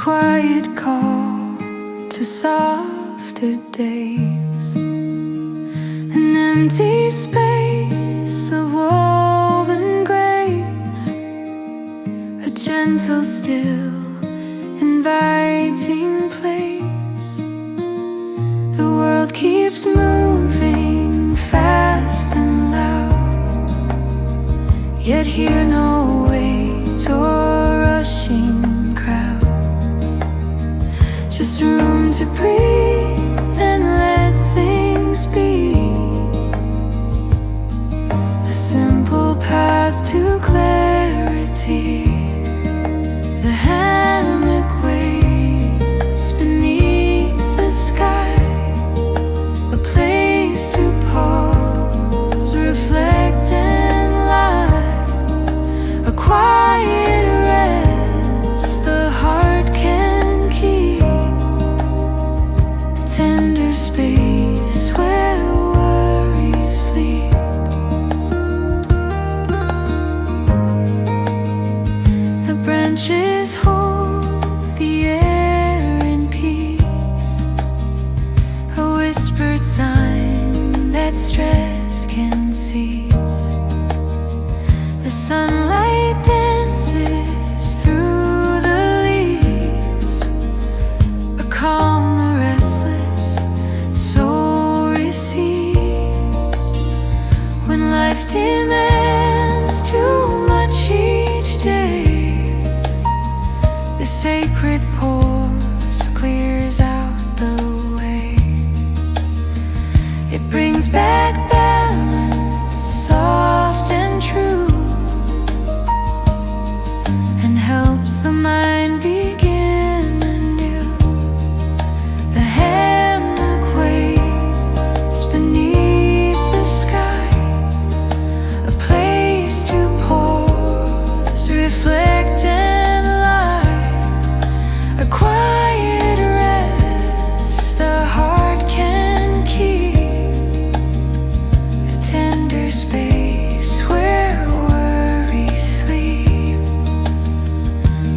quiet call to softer days, an empty space of woven grace, a gentle, still, inviting place. The world keeps moving fast and loud, yet hear no weight or rushing crowd. Just room to breathe and let things be. A simple path to clarity. The hammock waves beneath the sky, a place to pause, reflect and lie. A quiet rest the heart can keep, a tender space where worries sleep. The branches hold the air in peace, a whispered sign that stress can cease. The sunlight dances through the leaves, a calm the restless soul receives. When life demands too much each day, the sacred pause clears out the way. It brings back balance, soft and true, and helps the mind begin anew. The hammock waits beneath the sky, a place to pause, reflect and lie. A quiet rest the heart can keep, a tender space where worries sleep.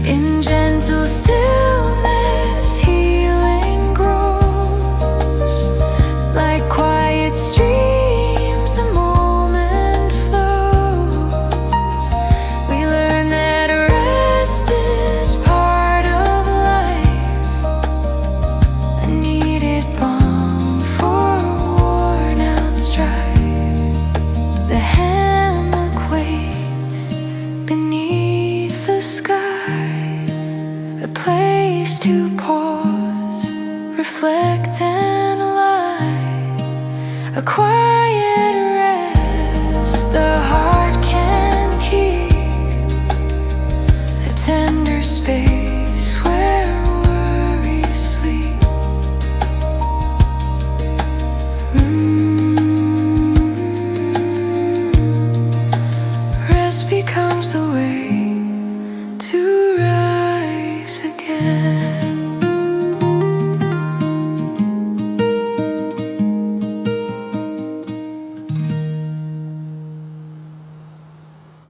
In gentle stillness healing grows, like quiet streams the moment flows. We learn that rest is part of life, a needed balm for worn out strife. The hammock waits beneath the sky, a place to pause, reflect and lie. A quiet rest the heart can keep, a tender space where worries sleep. Rest becomes the way to rise again.